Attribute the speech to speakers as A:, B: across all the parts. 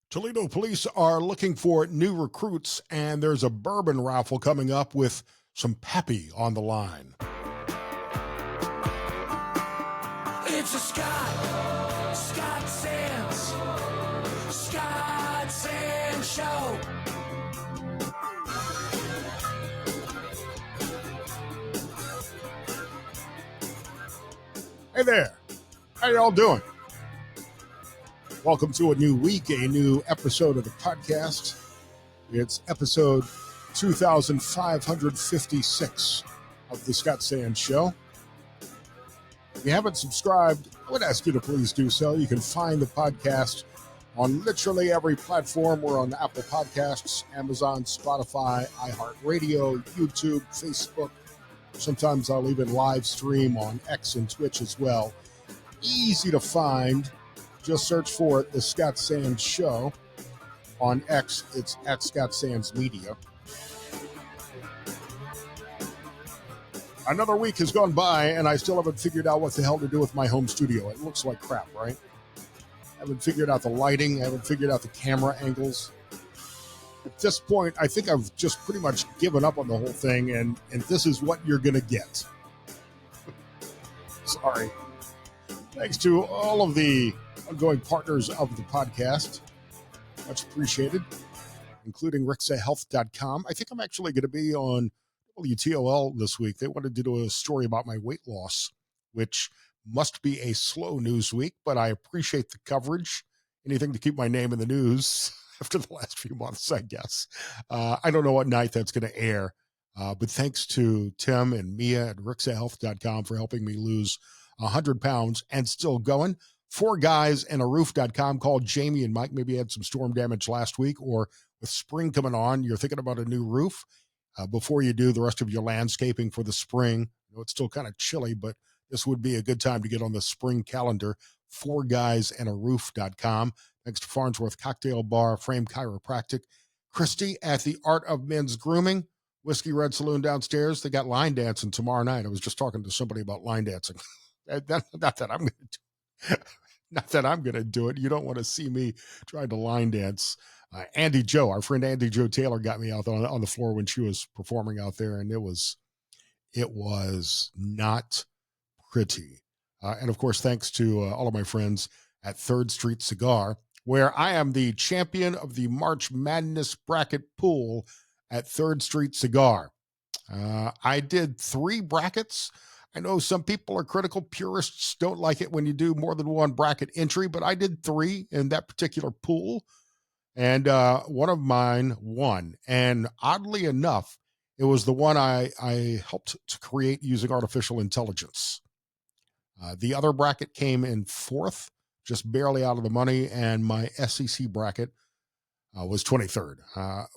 A: Toledo Police are looking for new recruits, and there's a bourbon raffle coming up with some Pappy on the line.
B: It's a Scott Sands show.
A: Hey there, how y'all doing? Welcome to a new week, a new episode of the podcast. It's episode 2556 of the Scott Sands Show. If you haven't subscribed, I would ask you to please do so. You can find the podcast on literally every platform. We're on Apple Podcasts, Amazon, Spotify, iHeartRadio, YouTube, Facebook. Sometimes I'll even live stream on X and Twitch as well. Easy to find. Just search for The Scott Sands Show. On X, it's at Scott Sands Media. Another week has gone by, and I still haven't figured out what the hell to do with my home studio. It looks like crap, right? I haven't figured out the lighting. I haven't figured out the camera angles. At this point, I think I've just pretty much given up on the whole thing, and this is what you're going to get. Sorry. Thanks to all of the ongoing partners of the podcast. Much appreciated, including RixaHealth.com. I think I'm actually going to be on WTOL this week. They wanted to do a story about my weight loss, which must be a slow news week, but I appreciate the coverage. Anything to keep my name in the news after the last few months, I guess. I don't know what night that's going to air, but thanks to Tim and Mia at RixaHealth.com for helping me lose 100 pounds and still going. 4guysandaroof.com. Called Jamie and Mike. Maybe had some storm damage last week, or with spring coming on, you're thinking about a new roof. Before you do the rest of your landscaping for the spring, I know it's still kind of chilly, but this would be a good time to get on the spring calendar. 4guysandaroof.com. Thanks to Farnsworth Cocktail Bar, Frame Chiropractic, Christy at the Art of Men's Grooming, Whiskey Red Saloon downstairs. They got line dancing tomorrow night. I was just talking to somebody about line dancing. Not that I'm going to do it. You don't want to see me trying to line dance. Andy Joe, our friend Andy Joe Taylor, got me out on the floor when she was performing out there, and it was not pretty. And of course, thanks to all of my friends at Third Street Cigar, where I am the champion of the March Madness bracket pool at Third Street Cigar. I did 3 brackets. I know some people are critical. Purists don't like it when you do more than one bracket entry, but I did 3 in that particular pool. And one of mine won. And oddly enough, it was the one I helped to create using artificial intelligence. The other bracket came in 4th, just barely out of the money, and my SEC bracket was 23rd,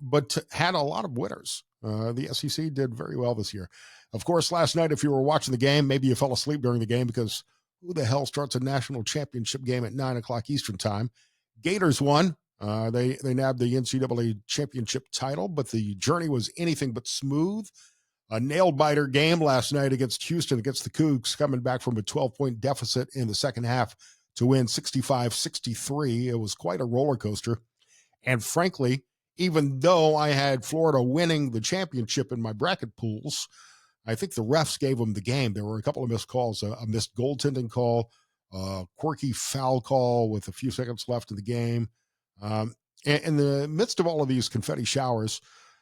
A: but had a lot of winners. The SEC did very well this year. Of course, last night, if you were watching the game, maybe you fell asleep during the game, because who the hell starts a national championship game at 9 o'clock Eastern time? Gators won. They nabbed the NCAA championship title, but the journey was anything but smooth. A nail-biter game last night against Houston, against the Cougs, coming back from a 12-point deficit in the second half to win 65-63. It was quite a roller coaster. And frankly, even though I had Florida winning the championship in my bracket pools, I think the refs gave them the game. There were a couple of missed calls, a missed goaltending call, a quirky foul call with a few seconds left in the game. In the midst of all of these confetti showers,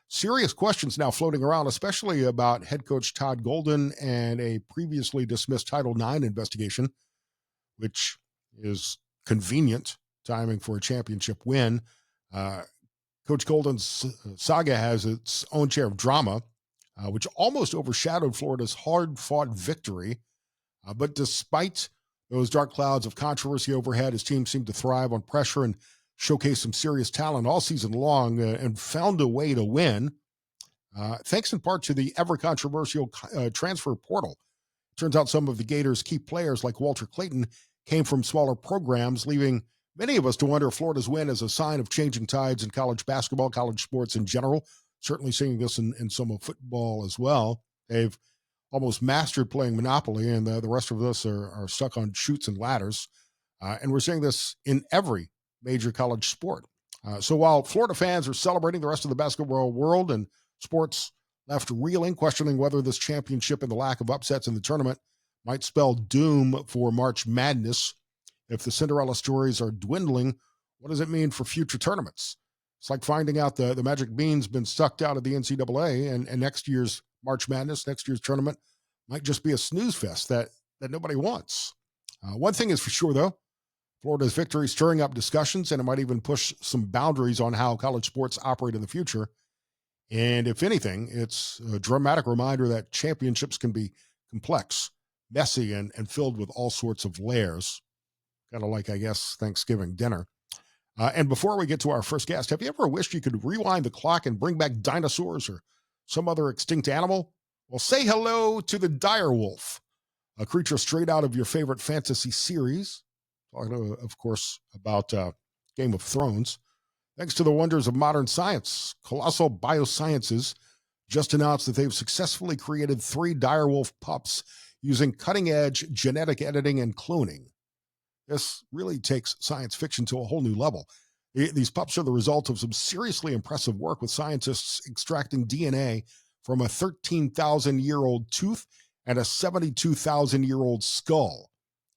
A: serious questions now floating around, especially about head coach Todd Golden and a previously dismissed Title IX investigation, which is convenient timing for a championship win. Coach Golden's saga has its own share of drama, which almost overshadowed Florida's hard-fought victory. But despite those dark clouds of controversy overhead, his team seemed to thrive on pressure and showcase some serious talent all season long, and found a way to win, thanks in part to the ever-controversial transfer portal. Turns out some of the Gators' key players, like Walter Clayton, came from smaller programs, leaving many of us to wonder if Florida's win is a sign of changing tides in college basketball, college sports in general. Certainly seeing this in some of football as well. They've almost mastered playing Monopoly, and the rest of us are stuck on chutes and ladders. And we're seeing this in every major college sport. So while Florida fans are celebrating, the rest of the basketball world and sports left reeling, questioning whether this championship and the lack of upsets in the tournament might spell doom for March Madness. If the Cinderella stories are dwindling, what does it mean for future tournaments? It's like finding out the Magic Bean's been sucked out of the NCAA, and next year's March Madness, next year's tournament, might just be a snooze fest that nobody wants. One thing is for sure, though, Florida's victory stirring up discussions, and it might even push some boundaries on how college sports operate in the future. And if anything, it's a dramatic reminder that championships can be complex, messy, and filled with all sorts of layers. Kind of like, I guess, Thanksgiving dinner. And before we get to our first guest, have you ever wished you could rewind the clock and bring back dinosaurs or some other extinct animal? Well, say hello to the dire wolf, a creature straight out of your favorite fantasy series. Talking, of course, about Game of Thrones. Thanks to the wonders of modern science, Colossal Biosciences just announced that they've successfully created 3 direwolf pups using cutting-edge genetic editing and cloning. This really takes science fiction to a whole new level. These pups are the result of some seriously impressive work with scientists extracting DNA from a 13,000-year-old tooth and a 72,000-year-old skull.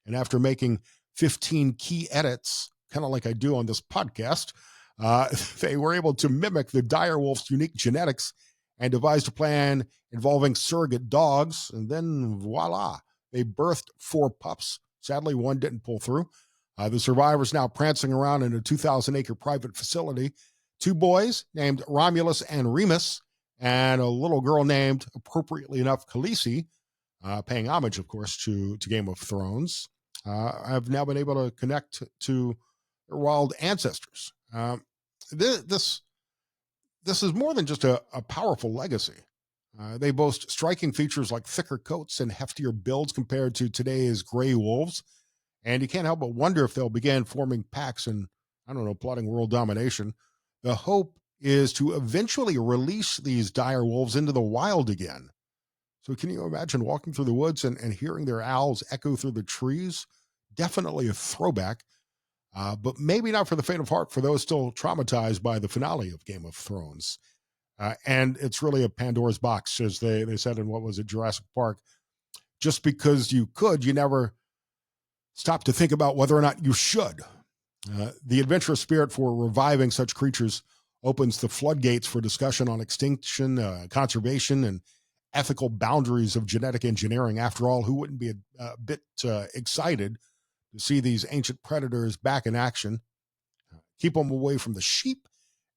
A: And after making 15 key edits, kind of like I do on this podcast, they were able to mimic the direwolf's unique genetics and devised a plan involving surrogate dogs. And then voila, they birthed 4 pups. Sadly, one didn't pull through. The survivors now prancing around in a 2,000-acre private facility. 2 boys named Romulus and Remus, and a little girl named, appropriately enough, Khaleesi, paying homage, of course, to Game of Thrones. I've now been able to connect to their wild ancestors. This is more than just a powerful legacy. They boast striking features like thicker coats and heftier builds compared to today's gray wolves. And you can't help but wonder if they'll begin forming packs and, I don't know, plotting world domination. The hope is to eventually release these dire wolves into the wild again. So can you imagine walking through the woods and hearing their owls echo through the trees? Definitely a throwback, but maybe not for the faint of heart for those still traumatized by the finale of Game of Thrones. And it's really a Pandora's box, as they said in, what was it, Jurassic Park. Just because you could, you never stop to think about whether or not you should. The adventurous spirit for reviving such creatures opens the floodgates for discussion on extinction, conservation, and ethical boundaries of genetic engineering. After all, who wouldn't be a bit excited to see these ancient predators back in action? Keep them away from the sheep,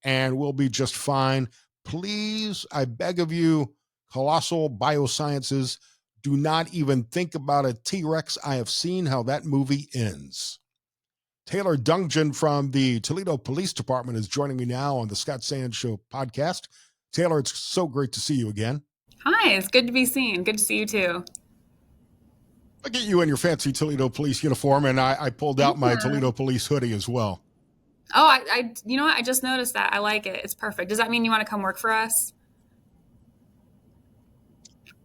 A: and we'll be just fine. Please, I beg of you, Colossal Biosciences, do not even think about a T-Rex. I have seen how that movie ends. Taylor Dungjen from the Toledo Police Department is joining me now on the Scott Sands Show podcast. Taylor, it's so great to see you again.
C: Hi, it's good to be seen. Good to see you too.
A: Look at you in your fancy Toledo Police uniform, and I pulled out my Toledo Police hoodie as well.
C: Oh, I you know what? I just noticed that. I like it. It's perfect. Does that mean you want to come work for us?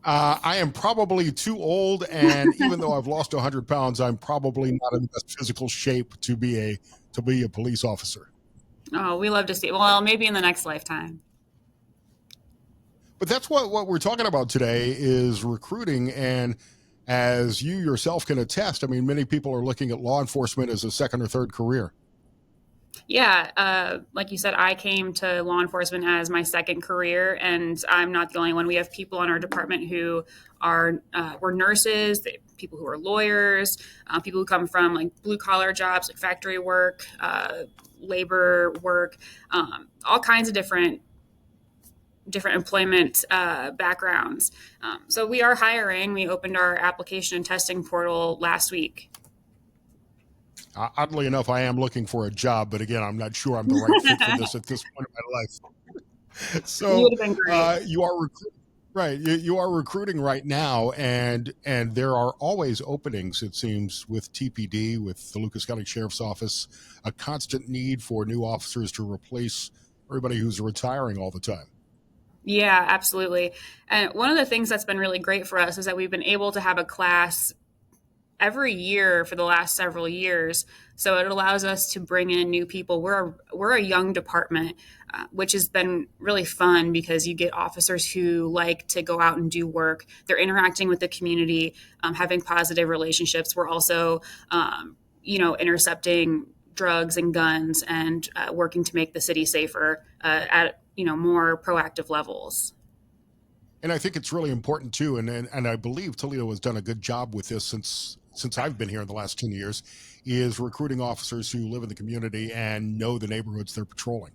A: I am probably too old, and even though I've lost 100 pounds, I'm probably not in the best physical shape to be a police officer.
C: Oh, we love to see it. Well, maybe in the next lifetime.
A: But that's what we're talking about today is recruiting. And as you yourself can attest, I mean, many people are looking at law enforcement as a second or third career.
C: Yeah, like you said, I came to law enforcement as my second career, and I'm not the only one. We have people in our department who are were nurses, people who are lawyers, people who come from like blue collar jobs like factory work, labor work, all kinds of different employment backgrounds. So we are hiring. We opened our application and testing portal last week.
A: Oddly enough, I am looking for a job, but again, I'm not sure I'm the right fit for this at this point in my life. So
C: You would have been great.
A: you are right. You are recruiting right now, and there are always openings. It seems with TPD, with the Lucas County Sheriff's Office, a constant need for new officers to replace everybody who's retiring all the time.
C: Yeah, absolutely. And one of the things that's been really great for us is that we've been able to have a class every year for the last several years. So it allows us to bring in new people. We're a young department, which has been really fun because you get officers who like to go out and do work. They're interacting with the community, having positive relationships. We're also, intercepting drugs and guns and working to make the city safer at more proactive levels.
A: And I think it's really important too, and I believe Toledo has done a good job with this since I've been here in the last 10 years, is recruiting officers who live in the community and know the neighborhoods they're patrolling.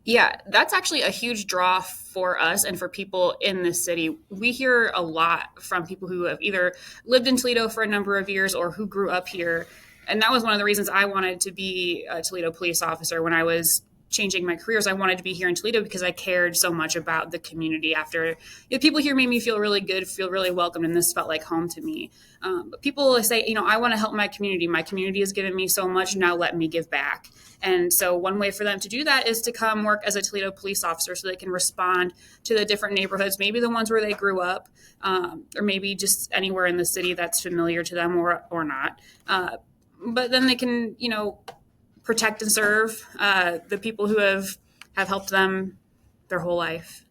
C: Yeah, that's actually a huge draw for us and for people in the city. We hear a lot from people who have either lived in Toledo for a number of years or who grew up here. And that was one of the reasons I wanted to be a Toledo police officer when I was changing my careers. I wanted to be here in Toledo because I cared so much about the community. After people here made me feel really good, feel really welcome, and this felt like home to me. But people say, I want to help my community. My community has given me so much. Now let me give back. And so one way for them to do that is to come work as a Toledo police officer so they can respond to the different neighborhoods, maybe the ones where they grew up, or maybe just anywhere in the city that's familiar to them or not. But then they can, protect and serve the people who have helped them their whole life.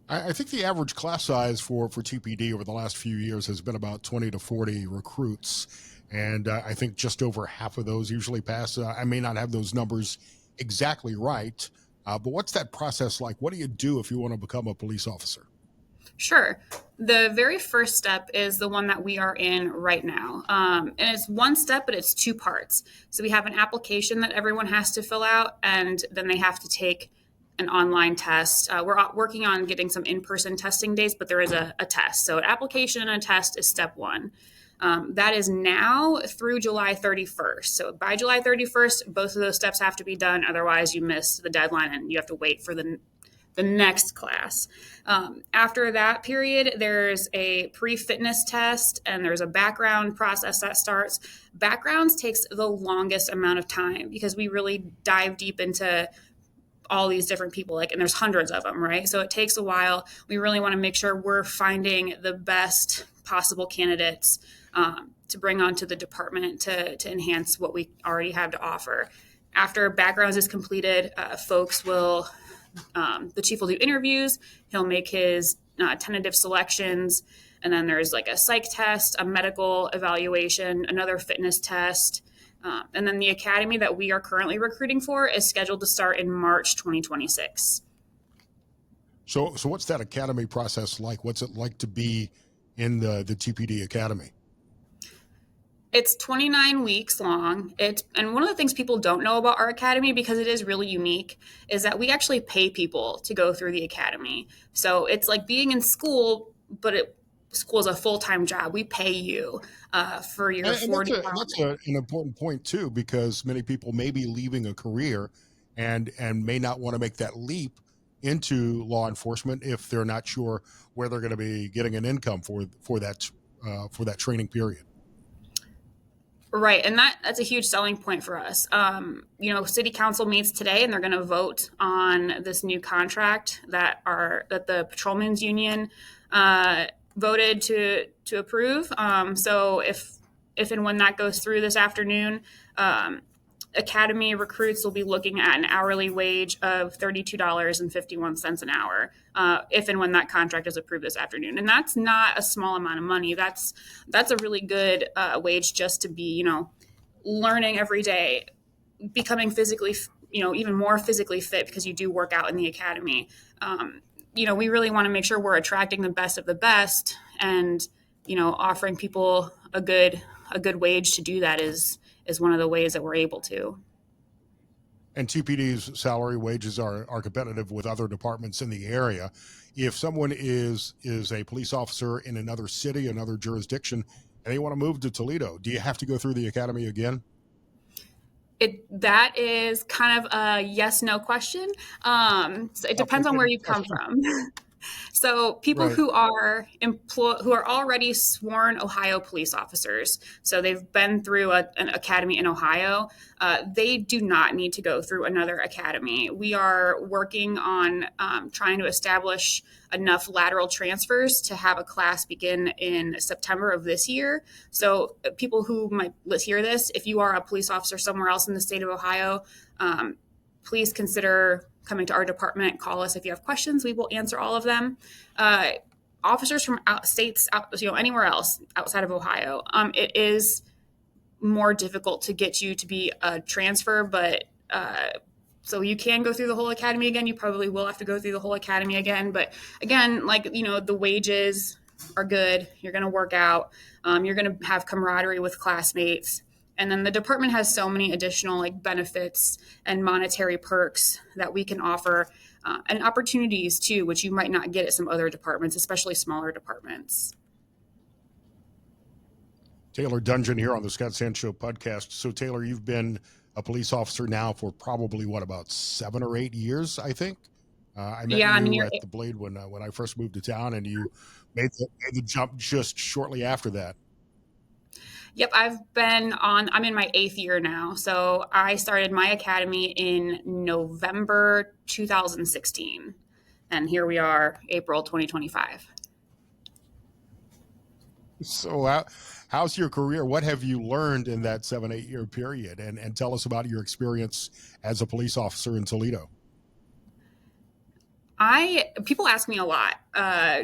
A: I think the average class size for TPD over the last few years has been about 20 to 40 recruits. And I think just over half of those usually pass. I may not have those numbers exactly right, but what's that process like? What do you do if you want to become a police officer?
C: Sure. The very first step is the one that we are in right now. And it's one step, but it's two parts. So we have an application that everyone has to fill out, and then they have to take an online test. We're working on getting some in-person testing days, but there is a test. So an application and a test is step one. That is now through July 31st. So by July 31st, both of those steps have to be done. Otherwise, you miss the deadline and you have to wait for the next class. After that period, there's a pre-fitness test and there's a background process that starts. Backgrounds takes the longest amount of time because we really dive deep into all these different people, and there's hundreds of them, right? So it takes a while. We really want to make sure we're finding the best possible candidates to bring onto the department to enhance what we already have to offer. After backgrounds is completed, the chief will do interviews. He'll make his tentative selections. And then there's like a psych test, a medical evaluation, another fitness test. And then the academy that we are currently recruiting for is scheduled to start in March 2026.
A: So what's that academy process like? What's it like to be in the TPD academy?
C: It's 29 weeks long. And one of the things people don't know about our academy, because it is really unique, is that we actually pay people to go through the academy. So it's like being in school, but school is a full-time job. We pay you for your 40 hours.
A: That's an important point too, because many people may be leaving a career and may not want to make that leap into law enforcement if they're not sure where they're going to be getting an income for that training period.
C: Right, and that's a huge selling point for us. City council meets today, and they're going to vote on this new contract that the patrolmen's union voted to approve. So if and when that goes through this afternoon, academy recruits will be looking at an hourly wage of $32.51 an hour if and when that contract is approved this afternoon. And that's not a small amount of money. That's a really good wage just to be, learning every day, becoming physically, even more physically fit because you do work out in the academy. We really want to make sure we're attracting the best of the best, and, offering people a good wage to do that is one of the ways that we're able to.
A: And TPD's salary wages are competitive with other departments in the area. If someone is a police officer in another city, another jurisdiction, and they want to move to Toledo, do you have to go through the academy again?
C: That is kind of a yes/no question. So it depends on where you come from. So people
A: Right.
C: who are who are already sworn Ohio police officers, so they've been through an academy in Ohio, they do not need to go through another academy. We are working on trying to establish enough lateral transfers to have a class begin in September of this year. So people who might hear this, if you are a police officer somewhere else in the state of Ohio, please consider coming to our department. Call us if you have questions. We will answer all of them. Officers from states, anywhere else outside of Ohio, it is more difficult to get you to be a transfer, but so you can go through the whole academy again. You probably will have to go through the whole academy again. But again, the wages are good. You're going to work out. You're going to have camaraderie with classmates. And then the department has so many additional benefits and monetary perks that we can offer, and opportunities too, which you might not get at some other departments, especially smaller departments.
A: Taylor Dungeon here on the Scott Sand Show podcast. So Taylor, you've been a police officer now for probably about 7 or 8 years, I think. I met you at the Blade when I first moved to town, and you made the jump just shortly after that.
C: Yep, I'm in my 8th year now. So I started my academy in November 2016. And here we are, April 2025.
A: So how's your career? What have you learned in that 7-8 year period? And tell us about your experience as a police officer in Toledo.
C: People ask me a lot,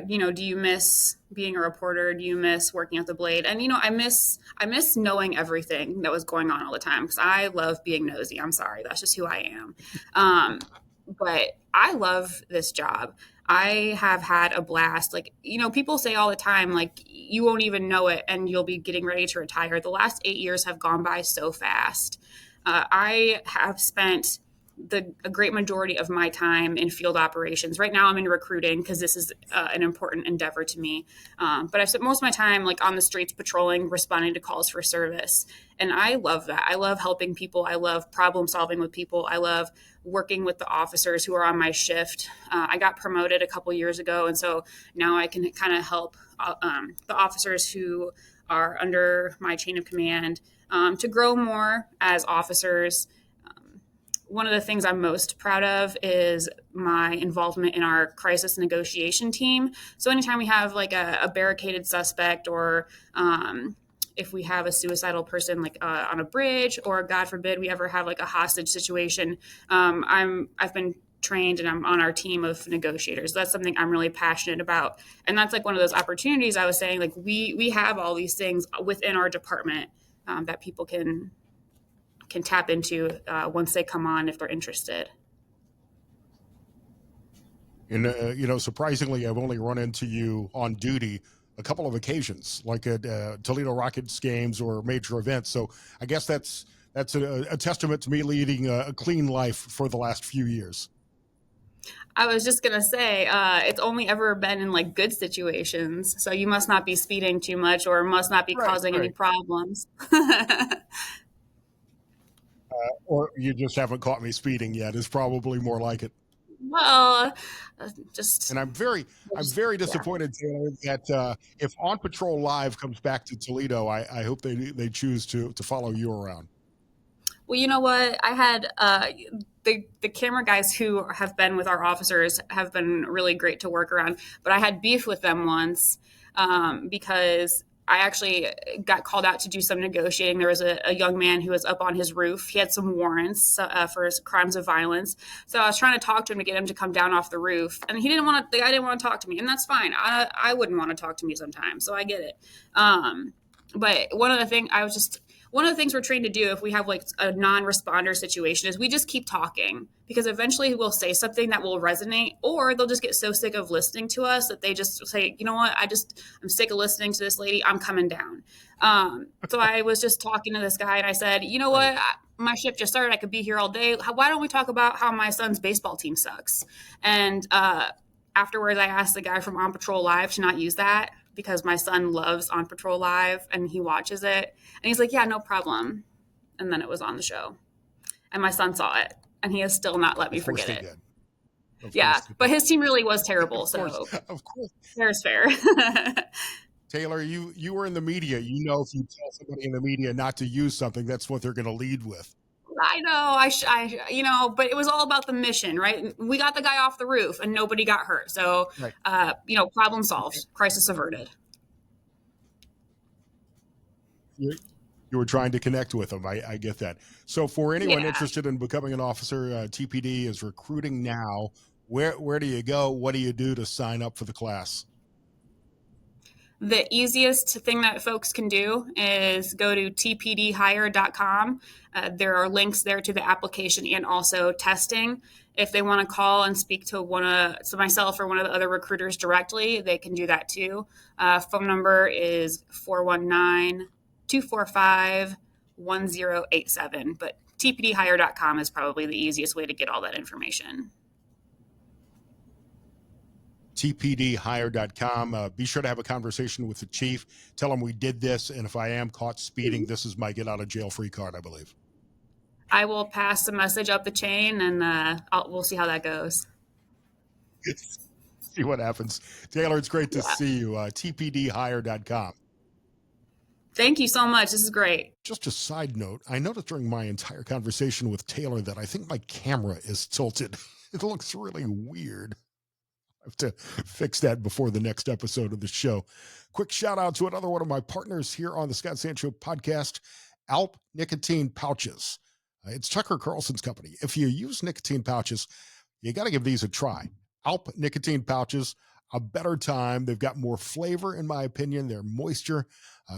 C: do you miss being a reporter? Do you miss working at the Blade? And, I miss knowing everything that was going on all the time, because I love being nosy. I'm sorry. That's just who I am. But I love this job. I have had a blast. People say all the time, you won't even know it and you'll be getting ready to retire. The last 8 years have gone by so fast. I have spent a great majority of my time in field operations. Right now I'm in recruiting because this is an important endeavor to me. But I've spent most of my time on the streets patrolling, responding to calls for service. And I love that. I love helping people. I love problem solving with people. I love working with the officers who are on my shift. I got promoted a couple years ago. And so now I can kind of help the officers who are under my chain of command to grow more as officers. One of the things I'm most proud of is my involvement in our crisis negotiation team. So anytime we have a barricaded suspect, or if we have a suicidal person on a bridge, or God forbid we ever have a hostage situation, I've been trained and I'm on our team of negotiators. That's something I'm really passionate about. And that's one of those opportunities I was saying, we have all these things within our department that people can tap into once they come on if they're interested.
A: And, surprisingly, I've only run into you on duty a couple of occasions, like at Toledo Rockets games or major events. So I guess that's a testament to me leading a clean life for the last few years.
C: I was just going to say, it's only ever been in good situations. So you must not be speeding too much, or must not be causing any problems.
A: Or you just haven't caught me speeding yet is probably more like it.
C: Well,
A: And I'm very disappointed, Taylor, that if On Patrol Live comes back to Toledo, I hope they choose to follow you around.
C: Well, you know what? I had the camera guys who have been with our officers have been really great to work around, but I had beef with them once because I actually got called out to do some negotiating. There was a young man who was up on his roof. He had some warrants for his crimes of violence. So I was trying to talk to him to get him to come down off the roof. And the guy didn't want to talk to me. And that's fine. I wouldn't want to talk to me sometimes. So I get it. But one of the things we're trained to do if we have a non-responder situation is we just keep talking, because eventually we'll say something that will resonate, or they'll just get so sick of listening to us that they just say, you know what, I'm sick of listening to this lady. I'm coming down. So I was just talking to this guy and I said, you know what, my shift just started. I could be here all day. Why don't we talk about how my son's baseball team sucks? And afterwards I asked the guy from On Patrol Live to not use that, because my son loves On Patrol Live and he watches it. And he's like, yeah, no problem. And then it was on the show. And my son saw it, and he has still not let me forget it.
A: Of
C: Yeah,
A: course.
C: but his team really was terrible,
A: Of course.
C: so
A: Of course.
C: fair's fair.
A: Taylor, you were in the media. You know, if you tell somebody in the media not to use something, that's what they're going to lead with.
C: I know, but it was all about the mission, right? We got the guy off the roof and nobody got hurt. So,
A: Right.
C: Problem solved, crisis averted.
A: You were trying to connect with them. I get that. So for anyone
C: Yeah.
A: interested in becoming an officer, TPD is recruiting now. Where do you go? What do you do to sign up for the class?
C: The easiest thing that folks can do is go to tpdhire.com. There are links there to the application and also testing. If they want to call and speak to myself or one of the other recruiters directly, they can do that too. Phone number is 419-245-1087. But tpdhire.com is probably the easiest way to get all that information.
A: tpdhire.com. Be sure to have a conversation with the chief. Tell him we did this, and if I am caught speeding, this is my get out of jail free card, I believe.
C: I will pass the message up the chain, and we'll see how that goes.
A: See what happens. Taylor, it's great to see you. tpdhire.com.
C: Thank you so much. This is great.
A: Just a side note, I noticed during my entire conversation with Taylor that I think my camera is tilted. It looks really weird. I have to fix that before the next episode of the show. Quick shout out to another one of my partners here on the Scott Sand Show podcast, Alp Nicotine Pouches. It's Tucker Carlson's company. If you use nicotine pouches, you got to give these a try. Alp Nicotine Pouches, a better time. They've got more flavor, in my opinion. They're moisture.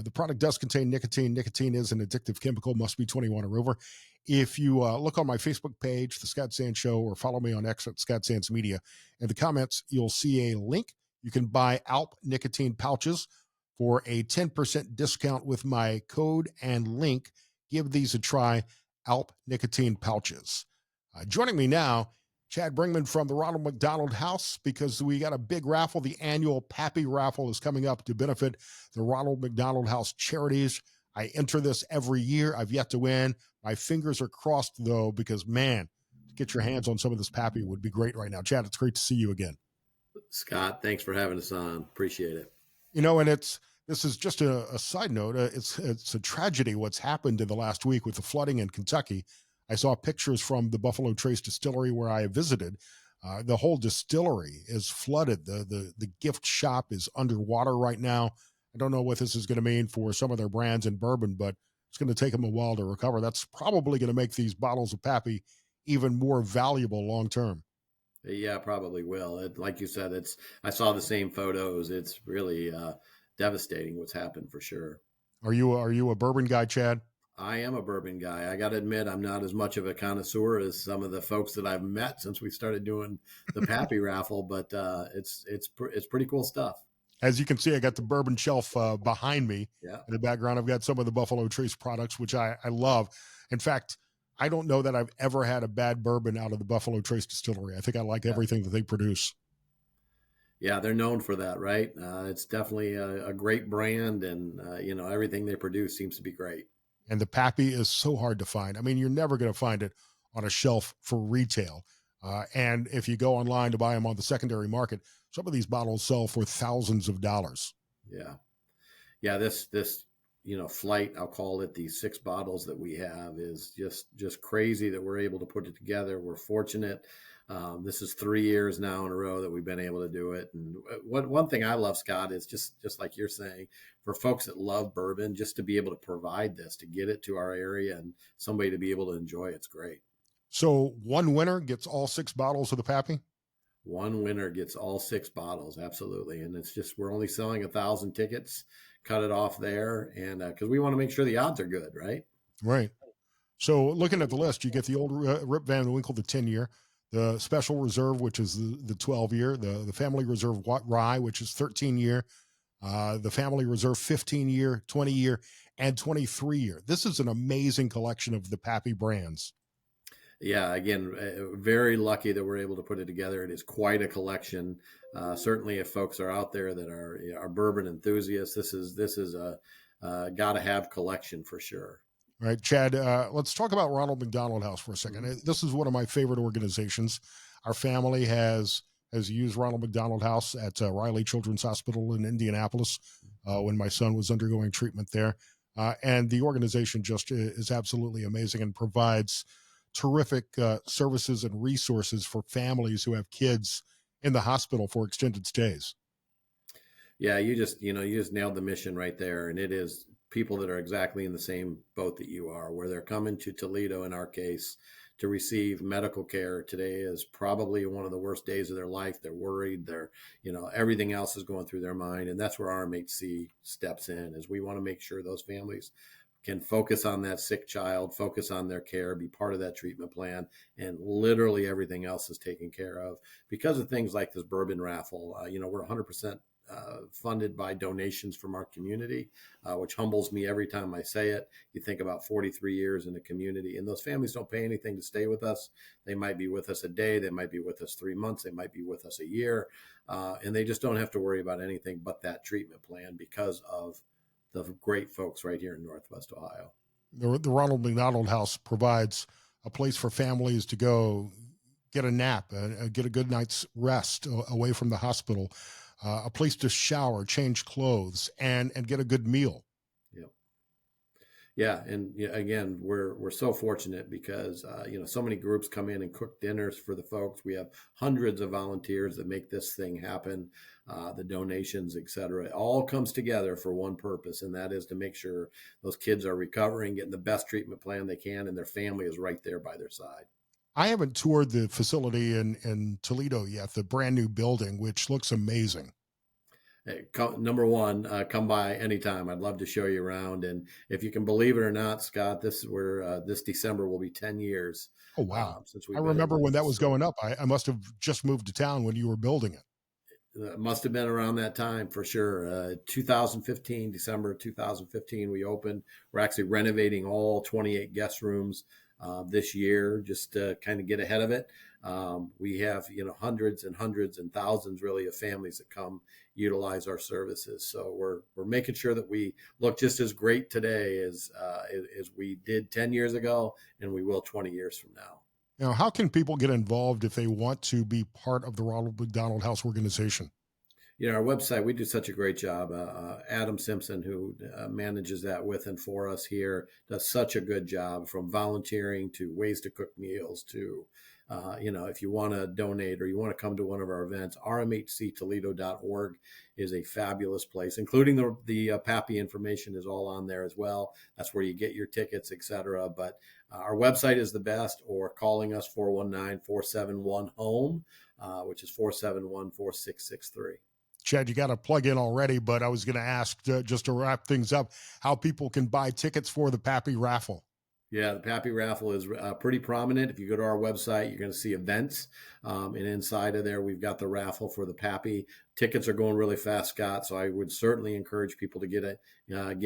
A: The product does contain nicotine. Nicotine is an addictive chemical, must be 21 or over. If you look on my Facebook page, The Scott Sand Show, or follow me on X at Scott Sands Media, in the comments, you'll see a link. You can buy Alp Nicotine Pouches for a 10% discount with my code and link. Give these a try, Alp Nicotine Pouches. Joining me now, Chad Bringman from the Ronald McDonald House, because we got a big raffle. The annual Pappy raffle is coming up to benefit the Ronald McDonald House charities. I enter this every year. I've yet to win. My fingers are crossed, though, because, man, to get your hands on some of this Pappy would be great right now. Chad, it's great to see you again.
D: Scott, thanks for having us on. Appreciate it.
A: You know, and this is just a side note. It's a tragedy what's happened in the last week with the flooding in Kentucky. I saw pictures from the Buffalo Trace Distillery where I visited. The whole distillery is flooded. The gift shop is underwater right now. I don't know what this is going to mean for some of their brands in bourbon, but it's going to take them a while to recover. That's probably going to make these bottles of Pappy even more valuable long term.
D: Yeah, probably will. Like you said, I saw the same photos. It's really devastating what's happened for sure.
A: Are you a bourbon guy, Chad?
D: I am a bourbon guy. I got to admit, I'm not as much of a connoisseur as some of the folks that I've met since we started doing the Pappy raffle, but it's pretty cool stuff.
A: As you can see, I got the bourbon shelf behind me.
D: Yeah.
A: In the background, I've got some of the Buffalo Trace products, which I love. In fact, I don't know that I've ever had a bad bourbon out of the Buffalo Trace Distillery. I think I like everything that they produce.
D: Yeah, they're known for that, right? It's definitely a great brand, and everything they produce seems to be great.
A: And the Pappy is so hard to find. I mean, you're never going to find it on a shelf for retail. And if you go online to buy them on the secondary market, some of these bottles sell for thousands of dollars.
D: Yeah. Yeah. This flight, I'll call it, these 6 bottles that we have is just crazy that we're able to put it together. We're fortunate. This is 3 years now in a row that we've been able to do it. And one thing I love, Scott, is just like you're saying, for folks that love bourbon, just to be able to provide this, to get it to our area and somebody to be able to enjoy it's great.
A: So one winner gets all 6 bottles of the Pappy?
D: One winner gets all 6 bottles, absolutely. And it's just, we're only selling 1,000 tickets, cut it off there. And because we want to make sure the odds are good, right?
A: Right. So looking at the list, you get the old Rip Van Winkle, the 10-year, the Special Reserve, which is the 12-year, the Family Reserve Rye, which is 13-year, the Family Reserve 15-year, 20-year, and 23-year. This is an amazing collection of the Pappy brands.
D: Yeah, again, very lucky that we're able to put it together. It is quite a collection. Certainly, if folks are out there that are bourbon enthusiasts, this is a gotta have collection for sure.
A: All right, Chad, let's talk about Ronald McDonald House for a second. This is one of my favorite organizations. Our family has used Ronald McDonald House at Riley Children's Hospital in Indianapolis when my son was undergoing treatment there. And the organization just is absolutely amazing and provides terrific services and resources for families who have kids in the hospital for extended stays.
D: Yeah, you just nailed the mission right there. And it is people that are exactly in the same boat that you are, where they're coming to Toledo in our case to receive medical care. Today is probably one of the worst days of their life. They're worried. Everything else is going through their mind. And that's where our MHC steps in, is we want to make sure those families can focus on that sick child, focus on their care, be part of that treatment plan, and literally everything else is taken care of because of things like this bourbon raffle. We're 100% funded by donations from our community, which humbles me every time I say it. You think about 43 years in the community, and those families don't pay anything to stay with us. They might be with us a day, they might be with us 3 months, they might be with us a year, and they just don't have to worry about anything but that treatment plan because of the great folks right here in Northwest Ohio.
A: The Ronald McDonald House provides a place for families to go get a nap, get a good night's rest away from the hospital, a place to shower, change clothes, and get a good meal.
D: Yep. Yeah, and again, we're so fortunate because so many groups come in and cook dinners for the folks. We have hundreds of volunteers that make this thing happen. The donations, et cetera, it all comes together for one purpose, and that is to make sure those kids are recovering, getting the best treatment plan they can, and their family is right there by their side.
A: I haven't toured the facility in Toledo yet, the brand new building, which looks amazing.
D: Hey, number one, come by anytime. I'd love to show you around. And if you can believe it or not, Scott, this December will be 10 years.
A: Oh, wow.
D: Since
A: I
D: we've been
A: remember
D: in
A: when that was
D: business.
A: going up. I must have just moved to town when you were building it.
D: It must have been around that time for sure. 2015, December 2015, we opened. We're actually renovating all 28 guest rooms this year just to kind of get ahead of it. We have, hundreds and hundreds and thousands really of families that come utilize our services. So we're making sure that we look just as great today as we did 10 years ago, and we will 20 years from now.
A: Now, how can people get involved if they want to be part of the Ronald McDonald House organization?
D: Our website, we do such a great job. Adam Simpson, who manages that with and for us here, does such a good job, from volunteering to ways to cook meals to, if you want to donate or you want to come to one of our events, rmhctoledo.org is a fabulous place, including the Pappy information is all on there as well. That's where you get your tickets, et cetera. But our website is the best, or calling us 419-471-HOME, which is 471-4663.
A: Chad, you got to plug in already, but I was going to ask, just to wrap things up, how people can buy tickets for the Pappy raffle.
D: Yeah, the Pappy raffle is pretty prominent. If you go to our website, you're going to see events. And inside of there, we've got the raffle for the Pappy. Tickets are going really fast, Scott, so I would certainly encourage people to get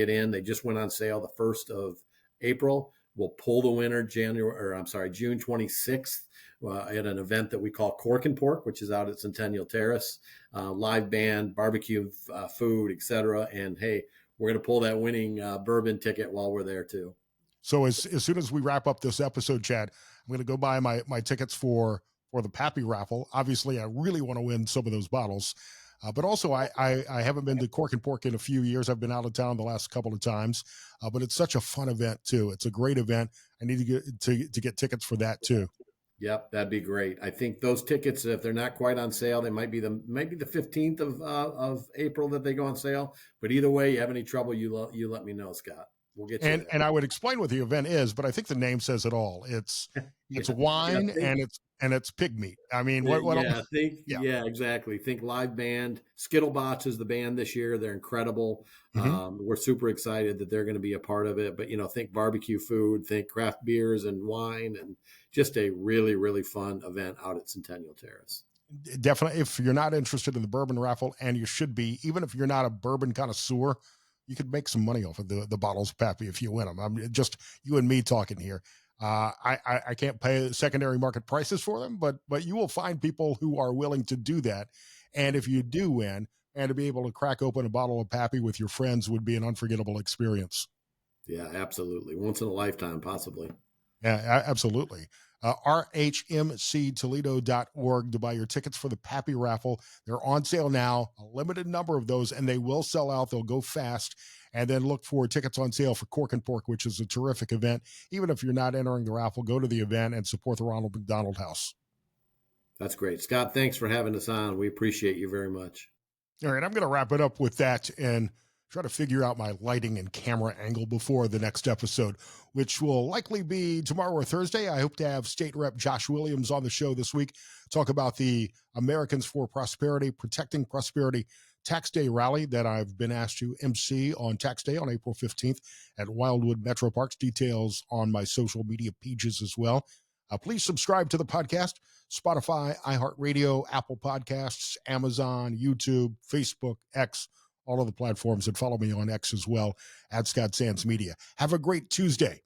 D: in. They just went on sale the 1st of April. We'll pull the winner June 26th at an event that we call Cork and Pork, which is out at Centennial Terrace. Live band, barbecue, food, et cetera. And hey, we're going to pull that winning bourbon ticket while we're there too.
A: So as soon as we wrap up this episode, Chad, I'm going to go buy my tickets for the Pappy raffle. Obviously, I really want to win some of those bottles. But also, I haven't been to Cork and Pork in a few years. I've been out of town the last couple of times, but it's such a fun event too. It's a great event. I need to get tickets for that too.
D: Yep, that'd be great. I think those tickets, if they're not quite on sale, they might be the 15th of April that they go on sale. But either way, you have any trouble, you let me know, Scott. We'll get you
A: and I would explain what the event is, but I think the name says it all. It's wine and it's pig meat. I mean,
D: exactly. Think live band. Skittlebots is the band this year. They're incredible. Mm-hmm. We're super excited that they're going to be a part of it. But think barbecue food, think craft beers and wine, and just a really, really fun event out at Centennial Terrace.
A: Definitely, if you're not interested in the bourbon raffle, and you should be, even if you're not a bourbon connoisseur, you could make some money off of the bottles of Pappy if you win them. I'm just you and me talking here. I can't pay secondary market prices for them, but you will find people who are willing to do that. And if you do win, and to be able to crack open a bottle of Pappy with your friends would be an unforgettable experience.
D: Yeah, absolutely. Once in a lifetime, possibly.
A: Yeah, absolutely. rhmctoledo.org to buy your tickets for the Pappy raffle. They're on sale now, a limited number of those, and they will sell out. They'll go fast. And then look for tickets on sale for Cork and Pork, which is a terrific event. Even if you're not entering the raffle, go to the event and support the Ronald McDonald House.
D: That's great. Scott, thanks for having us on. We appreciate you very much.
A: All right, I'm going to wrap it up with that and try to figure out my lighting and camera angle before the next episode, which will likely be tomorrow or Thursday. I hope to have State Rep Josh Williams on the show this week, talk about the Americans for Prosperity, Protecting Prosperity Tax Day rally that I've been asked to MC on Tax Day on April 15th at Wildwood Metro Parks. Details on my social media pages as well. Please subscribe to the podcast, Spotify, iHeartRadio, Apple Podcasts, Amazon, YouTube, Facebook, X, all of the platforms, and follow me on X as well, at Scott Sands Media. Have a great Tuesday.